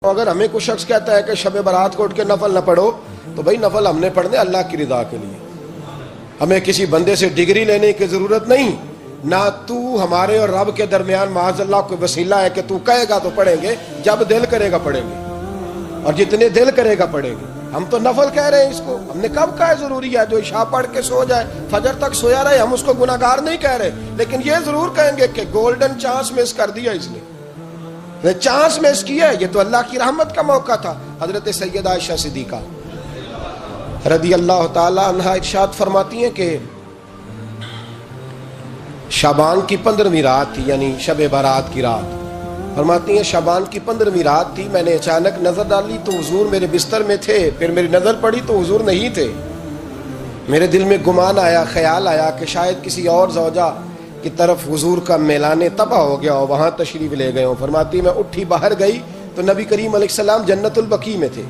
اگر ہمیں کوئی شخص کہتا ہے کہ شب برات کو اٹھ کے نفل نہ پڑھو، تو بھائی نفل ہم نے پڑھنے اللہ کی رضا کے لیے، ہمیں کسی بندے سے ڈگری لینے کی ضرورت نہیں، نہ تو ہمارے اور رب کے درمیان معاذ اللہ کوئی وسیلہ ہے کہ تو کہے گا تو پڑھیں گے، جب دل کرے گا پڑھیں گے، اور جتنے دل کرے گا پڑھیں گے۔ ہم تو نفل کہہ رہے ہیں اس کو، ہم نے کب کہا ہے ضروری ہے جو عشاء پڑھ کے سو جائے فجر تک سویا رہے، ہم اس کو گناہگار نہیں کہہ رہے، لیکن یہ ضرور کہیں گے کہ گولڈن چانس مس کر دیا اس نے چانس مس کیا ہے، یہ تو اللہ کی رحمت کا موقع تھا۔ حضرت سیدہ عائشہ صدیقہ رضی اللہ تعالی عنہا ارشاد فرماتی ہیں کہ شعبان کی 15ویں رات تھی، یعنی شب برات کی رات، فرماتی ہیں شعبان کی 15ویں رات تھی، میں نے اچانک نظر ڈالی تو حضور میرے بستر میں تھے، پھر میری نظر پڑی تو حضور نہیں تھے، میرے دل میں گمان آیا، خیال آیا کہ شاید کسی اور زوجہ کی طرف حضور کا میلانے تباہ ہو گیا ہو، وہاں تشریف لے گئے ہوں۔ فرماتی میں اٹھی باہر گئی تو نبی کریم علیہ السلام جنت البقیع میں تھے،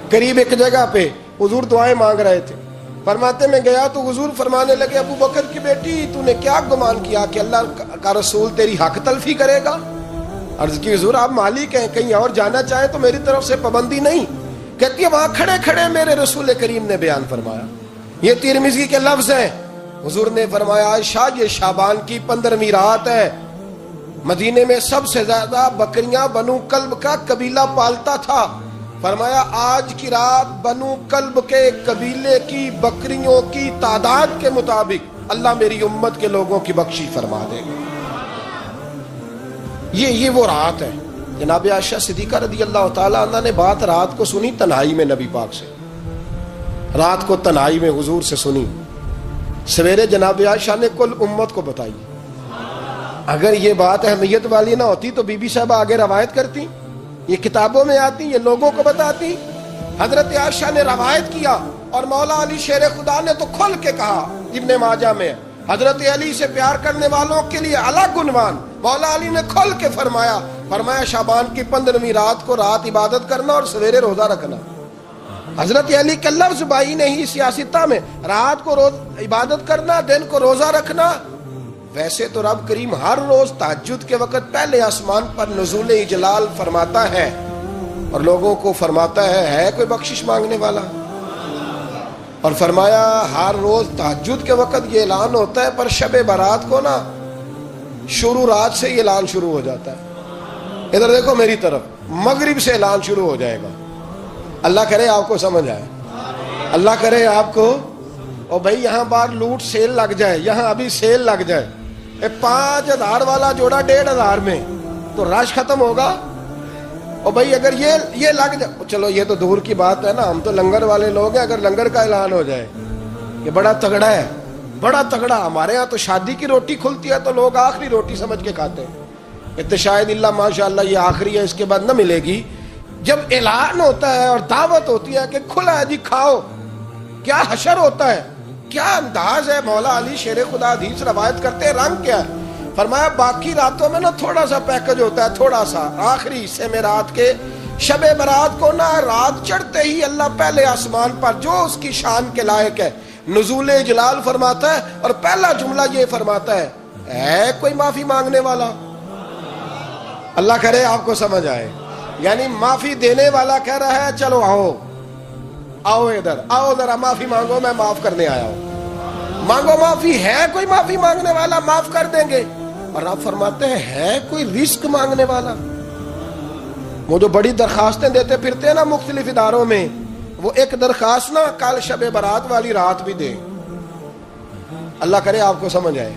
قریب ایک جگہ پہ حضور دعائیں مانگ رہے تھے۔ فرماتے میں گیا تو حضور فرمانے لگے ابو بکر کی بیٹی تو نے کیا گمان کیا کہ اللہ کا رسول تیری حق تلفی کرے گا؟ عرض کی حضور آپ مالک ہیں، کہیں اور جانا چاہیں تو میری طرف سے پابندی نہیں۔ کہتی ہے وہاں کھڑے کھڑے میرے رسول کریم نے بیان فرمایا، یہ ترمذی کے لفظ ہیں، حضور نے فرمایا عائشہ یہ شعبان کی 15ویں رات ہے، مدینے میں سب سے زیادہ بکریاں بنو کلب کا قبیلہ پالتا تھا، فرمایا آج کی رات بنو کلب کے قبیلے کی بکریوں کی تعداد کے مطابق اللہ میری امت کے لوگوں کی بخشی فرما دے گا۔ یہ وہ رات ہے۔ جناب عائشہ صدیقہ رضی اللہ تعالی عنہ نے بات رات کو سنی تنہائی میں نبی پاک سے، رات کو تنہائی میں حضور سے سنی، سویرے جناب عائشہ نے کل امت کو بتائی۔ اگر یہ بات اہمیت والی نہ ہوتی تو بی بی صاحبہ آگے روایت کرتی، یہ کتابوں میں آتی، یہ لوگوں کو بتاتی۔ حضرت عائشہ نے روایت کیا اور مولا علی شیر خدا نے تو کھل کے کہا، ابن ماجہ میں حضرت علی سے پیار کرنے والوں کے لیے الگ عنوان، مولا علی نے کھل کے فرمایا شعبان کی 15ویں رات کو رات عبادت کرنا اور سویرے روزہ رکھنا۔ حضرت علی کا لفظ بائی نہیں سیاستہ میں، رات کو روز عبادت کرنا، دن کو روزہ رکھنا۔ ویسے تو رب کریم ہر روز تہجد کے وقت پہلے آسمان پر نزول اجلال فرماتا ہے اور لوگوں کو فرماتا ہے کوئی بخشش مانگنے والا، اور فرمایا ہر روز تہجد کے وقت یہ اعلان ہوتا ہے، پر شب برات کو نا شروع رات سے یہ اعلان شروع ہو جاتا ہے۔ ادھر دیکھو میری طرف، مغرب سے اعلان شروع ہو جائے گا۔ اللہ کرے آپ کو سمجھ آئے، اللہ کرے آپ کو، اور بھائی یہاں بار لوٹ سیل لگ جائے، یہاں ابھی سیل لگ جائے، 5000 والا جوڑا 1500 میں، تو رش ختم ہوگا۔ اور بھائی اگر یہ لگ جائے، چلو یہ تو دور کی بات ہے نا، ہم تو لنگر والے لوگ ہیں، اگر لنگر کا اعلان ہو جائے یہ بڑا تگڑا ہے، بڑا تگڑا۔ ہمارے ہاں تو شادی کی روٹی کھلتی ہے تو لوگ آخری روٹی سمجھ کے کھاتے ہیں، شاید اللہ ماشاءاللہ یہ آخری ہے، اس کے بعد نہ ملے گی۔ جب اعلان ہوتا ہے اور دعوت ہوتی ہے کہ کھلا ہے جی کھاؤ، کیا حشر ہوتا ہے، کیا انداز ہے۔ مولا علی شیر خدا حدیث روایت کرتے ہیں، رنگ کیا ہے؟ فرمایا باقی راتوں میں نا تھوڑا سا پیکج ہوتا ہے، تھوڑا سا، آخری حصے میں رات کے شب برات کو نا رات چڑھتے ہی اللہ پہلے آسمان پر جو اس کی شان کے لائق ہے نزول جلال فرماتا ہے، اور پہلا جملہ یہ فرماتا ہے کوئی معافی مانگنے والا؟ اللہ کرے آپ کو سمجھ آئے، یعنی معافی دینے والا کہہ رہا ہے چلو آؤ ادھر، آؤ ذرا معافی مانگو، میں معاف کرنے آیا ہوں، مانگو معافی۔ ہے کوئی معافی مانگنے والا؟ معاف کر دیں گے۔ اور آپ فرماتے ہیں ہے کوئی رزق مانگنے والا؟ وہ جو بڑی درخواستیں دیتے پھرتے ہیں نا مختلف اداروں میں، وہ ایک درخواست نا کل شب برات والی رات بھی دے۔ اللہ کرے آپ کو سمجھ آئے۔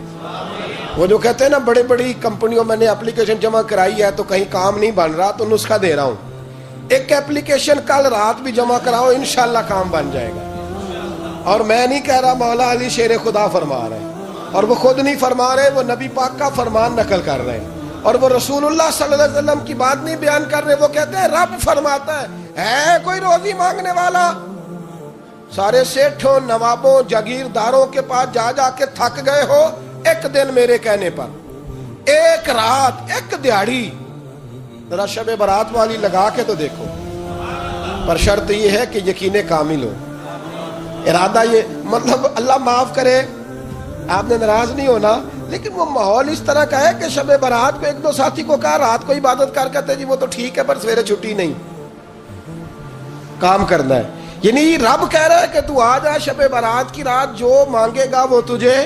وہ جو کہتے ہیں نا بڑی بڑی کمپنیوں میں نے اپلیکیشن جمع کرائی ہے تو کہیں کام نہیں بن رہا تو نسخہ دے رہا ہوں، ایک اپلیکیشن کل رات بھی جمع کراؤ انشاءاللہ کام بن جائے گا۔ اور میں نہیں کہہ رہا، مولا علی شیر خدا فرما رہے ہیں، اور وہ خود نہیں فرما رہے، وہ نبی پاک کا فرمان نقل کر رہے ہیں، اور وہ رسول اللہ صلی اللہ علیہ وسلم کی بات نہیں بیان کر رہے، وہ کہتے ہیں رب فرماتا ہے کوئی روزی مانگنے والا؟ سارے سیٹھوں، نوابوں، جاگیرداروں کے پاس جا جا کے تھک گئے ہو، ایک دن میرے کہنے پر، ایک رات، ایک دیہڑی ذرا شب برات والی لگا کے تو دیکھو۔ پر شرط یہ ہے کہ یقین کامل ہو، ارادہ یہ، مطلب اللہ معاف کرے، آپ نے ناراض نہیں ہونا، لیکن وہ ماحول اس طرح کا ہے کہ شب برات کو ایک دو ساتھی کو کہا رات کو عبادت کر کہتے جی وہ تو ٹھیک ہے پر سویرے چھٹی نہیں، کام کرنا ہے. یعنی رب کہہ رہا ہے کہ تو آ جا شب برات کی رات، جو مانگے گا وہ تجھے.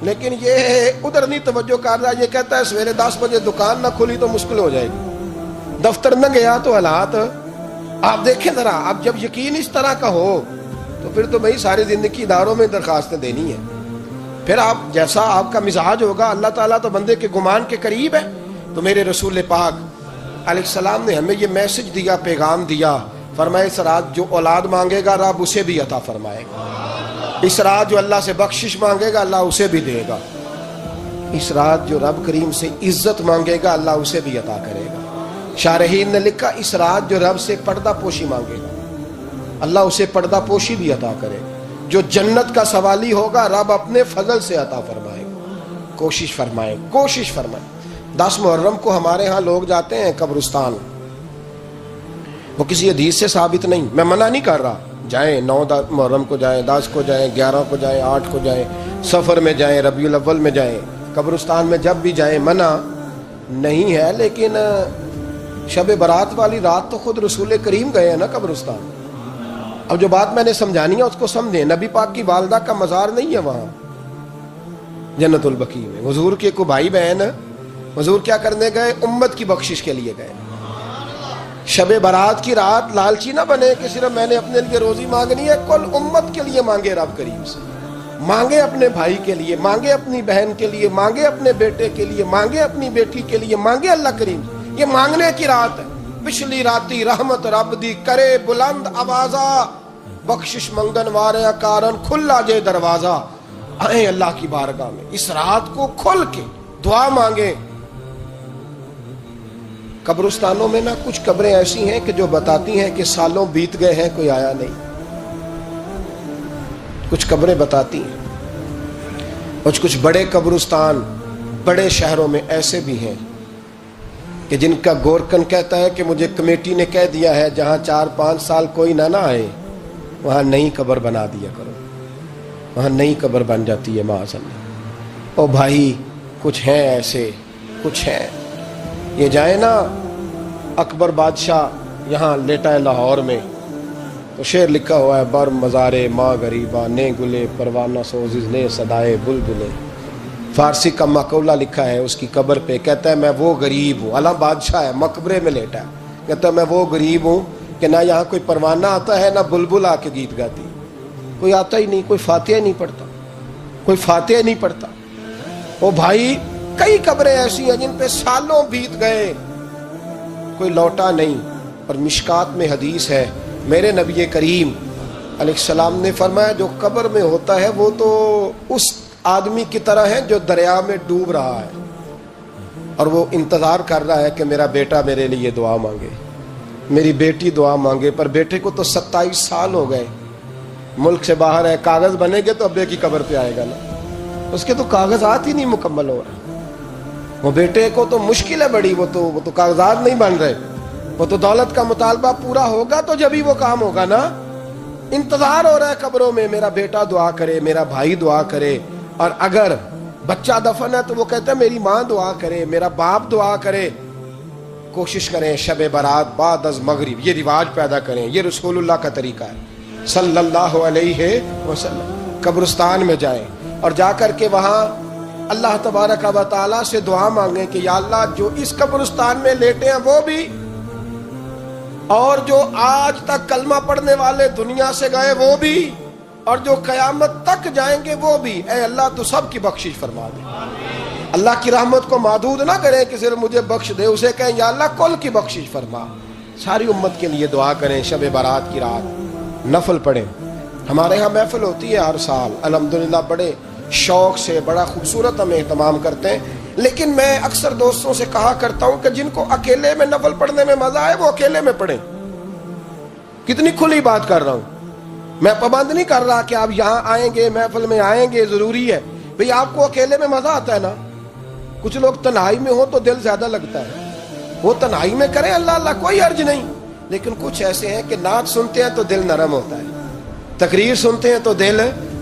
لیکن یہ ادھر نہیں توجہ کر رہا، یہ کہتا ہے سویرے 10 بجے دکان نہ کھلی تو مشکل ہو جائے گی، دفتر نہ گیا تو حالات. آپ دیکھیں ذرا، اب جب یقین اس طرح کا ہو تو پھر تو بھائی ساری زندگی اداروں میں درخواستیں دینی ہے. پھر آپ جیسا آپ کا مزاج ہوگا، اللہ تعالیٰ تو بندے کے گمان کے قریب ہے. تو میرے رسول پاک علیہ السلام نے ہمیں یہ میسج دیا، پیغام دیا، فرمایا اس رات جو اولاد مانگے گا رب اسے بھی عطا فرمائے گا. اس رات جو اللہ سے بخشش مانگے گا اللہ اسے بھی دے گا. اس رات جو رب کریم سے عزت مانگے گا اللہ اسے بھی عطا کرے گا. شارحین نے لکھا اس رات جو رب سے پردہ پوشی مانگے گا اللہ اسے پردہ پوشی بھی عطا کرے گا. جو جنت کا سوالی ہوگا رب اپنے فضل سے عطا فرمائے گا. کوشش فرمائے، کوشش فرمائے. 10 محرم کو ہمارے ہاں لوگ جاتے ہیں قبرستان، وہ کسی حدیث سے ثابت نہیں، میں منع نہیں کر رہا، جائیں 9 محرم کو جائیں، 10 کو جائیں، 11 کو جائیں، 8 کو جائیں، سفر میں جائیں، ربیع الاول میں جائیں، قبرستان میں جب بھی جائیں، منع نہیں ہے. لیکن شب برات والی رات تو خود رسول کریم گئے ہیں نا قبرستان. اب جو بات میں نے سمجھانی ہے اس کو سمجھیں. نبی پاک کی والدہ کا مزار نہیں ہے وہاں جنت البقیع میں. حضور کے کو بھائی بہن، حضور کیا کرنے گئے؟ امت کی بخشش کے لیے گئے. شب برات کی رات لالچی نہ بنے کہ صرف میں نے اپنے لیے روزی مانگنی ہے، کل امت کے لیے مانگے رب کریم سے. مانگے اپنے بھائی کے لیے، مانگے اپنی بہن کے لیے، مانگے اپنے بیٹے کے لیے، مانگے اپنی بیٹی کے لیے، مانگے اللہ کریم. یہ مانگنے کی رات ہے. پچھلی راتی رحمت رب دی کرے بلند آوازہ، بخشش منگن وارے کارن کھلا جے دروازہ. آئیں اللہ کی بارگاہ میں اس رات کو کھل کے دعا مانگے. قبرستانوں میں نا کچھ قبریں ایسی ہیں کہ جو بتاتی ہیں کہ سالوں بیت گئے ہیں کوئی آیا نہیں. کچھ قبریں بتاتی ہیں. کچھ بڑے قبرستان بڑے شہروں میں ایسے بھی ہیں کہ جن کا گورکن کہتا ہے کہ مجھے کمیٹی نے کہہ دیا ہے جہاں 4-5 سال کوئی نہ آئے وہاں نئی قبر بنا دیا کرو. وہاں نئی قبر بن جاتی ہے معاذ اللہ. او بھائی کچھ ہیں ایسے، کچھ ہیں. یہ جائیں نا اکبر بادشاہ یہاں لیٹا ہے لاہور میں، تو شعر لکھا ہوا ہے بر مزارے ماں غریبا نے گلے پروانہ سوزز نے صدائے بلبلے. فارسی کا مقولہ لکھا ہے اس کی قبر پہ، کہتا ہے میں وہ غریب ہوں. اللہ بادشاہ ہے مقبرے میں لیٹا ہے، کہتا ہے میں وہ غریب ہوں کہ نہ یہاں کوئی پروانہ آتا ہے نہ بلبل آ کے گیت گاتی. کوئی آتا ہی نہیں، کوئی فاتحہ نہیں پڑھتا، کوئی فاتحہ نہیں پڑھتا. او بھائی کئی قبریں ایسی ہیں جن پہ سالوں بیت گئے کوئی لوٹا نہیں. اور مشکات میں حدیث ہے میرے نبی کریم علیہ السلام نے فرمایا جو قبر میں ہوتا ہے وہ تو اس آدمی کی طرح ہے جو دریا میں ڈوب رہا ہے اور وہ انتظار کر رہا ہے کہ میرا بیٹا میرے لیے دعا مانگے، میری بیٹی دعا مانگے. پر بیٹے کو تو 27 سال ہو گئے، ملک سے باہر ہے. کاغذ بنے گے تو ابے کی قبر پہ آئے گا نا، اس کے تو کاغذات ہی نہیں مکمل ہو رہے. وہ بیٹے کو تو مشکل ہے بڑی، وہ تو کاغذات نہیں بن رہے. وہ تو دولت کا مطالبہ پورا ہوگا تو جبھی وہ کام ہوگا نا. انتظار ہو رہا ہے قبروں میں میرا بیٹا دعا کرے، میرا بھائی دعا کرے. اور اگر بچہ دفن ہے تو وہ کہتا ہے میری ماں دعا کرے، میرا باپ دعا کرے. کوشش کریں شب برات بعد از مغرب یہ رواج پیدا کریں. یہ رسول اللہ کا طریقہ ہے صلی اللہ علیہ وسلم. قبرستان میں جائیں اور جا کر کے وہاں اللہ تبارک و تعالیٰ سے دعا مانگیں کہ یا اللہ جو اس قبرستان میں لیٹے ہیں وہ بھی، اور جو آج تک کلمہ پڑھنے والے دنیا سے گئے وہ بھی، اور جو قیامت تک جائیں گے وہ بھی. اے اللہ تو سب کی بخشش فرما دے. اللہ کی رحمت کو محدود نہ کریں کہ صرف مجھے بخش دے، اسے کہیں یا اللہ کل کی بخشش فرما. ساری امت کے لیے دعا کریں. شب برات کی رات نفل پڑھیں. ہمارے ہاں محفل ہوتی ہے ہر سال الحمدللہ، بڑے شوق سے بڑا خوبصورت ہم اہتمام کرتے ہیں. لیکن میں اکثر دوستوں سے کہا کرتا ہوں کہ جن کو اکیلے میں نفل پڑھنے میں مزہ آئے وہ اکیلے میں پڑھیں. کتنی کھلی بات کر رہا ہوں. میں پابند نہیں کر رہا کہ آپ یہاں آئیں گے محفل میں آئیں گے ضروری ہے. بھئی آپ کو اکیلے میں مزہ آتا ہے نا. کچھ لوگ تنہائی میں ہو تو دل زیادہ لگتا ہے، وہ تنہائی میں کریں اللہ اللہ کوئی عرض نہیں. لیکن کچھ ایسے ہیں کہ نعت سنتے ہیں تو دل نرم ہوتا ہے، تقریر سنتے ہیں تو دل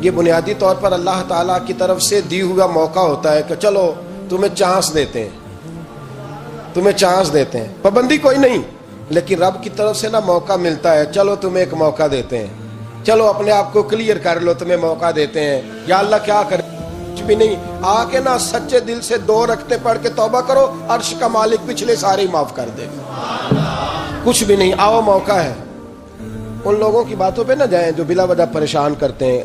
یہ بنیادی طور پر اللہ تعالیٰ کی طرف سے دی ہوا موقع ہوتا ہے کہ چلو تمہیں چانس دیتے ہیں، تمہیں چانس دیتے ہیں، پابندی کوئی نہیں، لیکن رب کی طرف سے نا موقع ملتا ہے، چلو تمہیں ایک موقع دیتے ہیں، چلو اپنے آپ کو کلیئر کر لو، تمہیں موقع دیتے ہیں۔ یا اللہ کیا کرے؟ کچھ بھی نہیں، آ کے نا سچے دل سے 2 رکعتیں پڑھ کے توبہ کرو، عرش کا مالک پچھلے سارے ہی معاف کر دے گا۔ کچھ بھی نہیں، آؤ موقع ہے۔ ان لوگوں کی باتوں پہ نہ جائیں جو بلا وجہ پریشان کرتے ہیں۔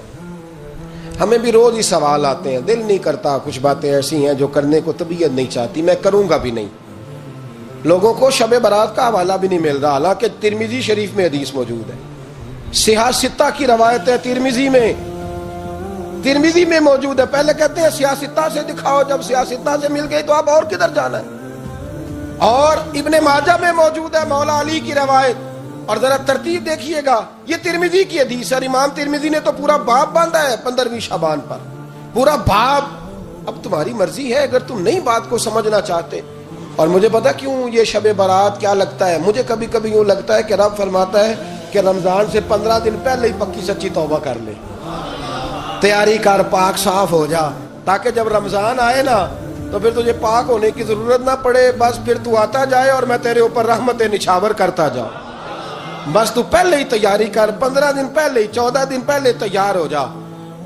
ہمیں بھی روز ہی سوال آتے ہیں، دل نہیں کرتا، کچھ باتیں ایسی ہیں جو کرنے کو طبیعت نہیں چاہتی، میں کروں گا بھی نہیں۔ لوگوں کو شب برات کا حوالہ بھی نہیں مل رہا، حالانکہ ترمذی شریف میں حدیث موجود ہے، صحاح ستہ کی روایت ہے، ترمذی میں موجود ہے۔ پہلے کہتے ہیں صحاح ستہ سے دکھاؤ، جب صحاح ستہ سے مل گئی تو اب اور کدھر جانا ہے؟ اور ابن ماجہ میں موجود ہے مولا علی کی روایت، اور ذرا ترتیب دیکھیے گا، یہ ترمذی کی حدیث ہے، امام ترمذی نے تو پورا باب باندھا ہے 15ویں شعبان پر، پورا باب۔ اب تمہاری مرضی ہے، اگر تم نئی بات کو سمجھنا چاہتے۔ اور مجھے پتا کیوں یہ شب برات کیا لگتا ہے، مجھے کبھی کبھی یوں لگتا ہے کہ رب فرماتا ہے کہ رمضان سے 15 دن پہلے ہی پکی سچی توبہ کر لے، تیاری کر، پاک صاف ہو جا، تاکہ جب رمضان آئے نا تو پھر تجھے پاک ہونے کی ضرورت نہ پڑے، بس پھر تو آتا جائے اور میں تیرے اوپر رحمت نچھاور کرتا جاؤں۔ بس تو پہلے ہی تیاری کر، 15 دن پہلے، 14 دن پہلے تیار ہو جا۔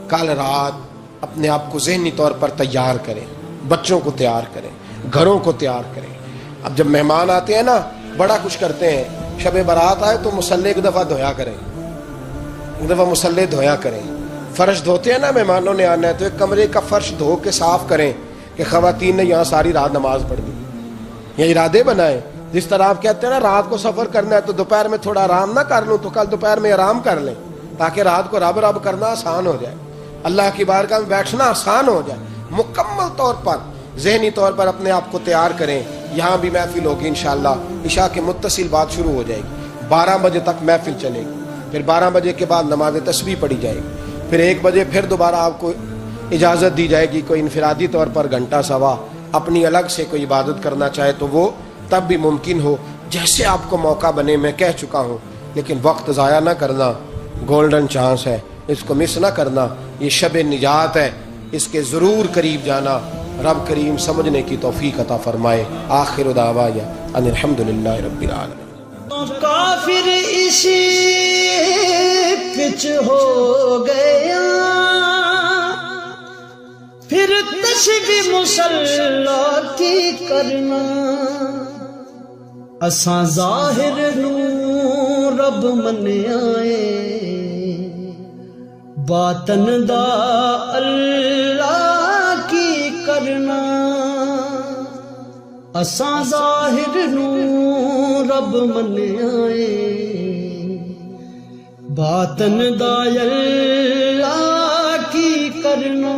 کل رات اپنے آپ کو ذہنی طور پر تیار کریں، بچوں کو تیار کریں، گھروں کو تیار کریں۔ اب جب مہمان آتے ہیں نا بڑا کچھ کرتے ہیں، شب برات آئے تو مصلی ایک دفعہ دھویا کریں، ایک دفعہ مصلی دھویا کریں۔ فرش دھوتے ہیں نا، مہمانوں نے آنا ہے تو ایک کمرے کا فرش دھو کے صاف کریں کہ خواتین نے یہاں ساری رات نماز پڑھ دی، یہ ارادے بنائیں۔ جس طرح آپ کہتے ہیں نا رات کو سفر کرنا ہے تو دوپہر میں تھوڑا آرام نہ کر لوں تو کل دوپہر میں آرام کر لیں، تاکہ رات کو رب رب کرنا آسان ہو جائے، اللہ کی بارگاہ میں بیٹھنا آسان ہو جائے۔ مکمل طور پر ذہنی طور پر اپنے آپ کو تیار کریں۔ یہاں بھی محفل ہوگی انشاءاللہ، عشاء کے متصل بات شروع ہو جائے گی، 12 بجے تک محفل چلے گی، پھر 12 بجے کے بعد نماز تسبیح پڑھی جائے گی، پھر 1 بجے پھر دوبارہ آپ کو اجازت دی جائے گی، کوئی انفرادی طور پر گھنٹہ سوا اپنی الگ سے کوئی عبادت کرنا چاہے تو وہ تب بھی ممکن ہو، جیسے آپ کو موقع بنے۔ میں کہہ چکا ہوں، لیکن وقت ضائع نہ کرنا، گولڈن چانس ہے، اس کو مس نہ کرنا، یہ شب نجات ہے، اس کے ضرور قریب جانا۔ رب کریم سمجھنے کی توفیق عطا فرمائے۔ آخر دعوایا ان الحمدللہ رب العالمین۔ کافر اسی پچ ہو گیا، پھر تشبیہ مصلی کی کرنا، اساں ظاہر نو رب منیائے، باطن دا اللہ کی کرنا، اساں ظاہر نو رب منیائے، باطن دا اللہ کی کرنا۔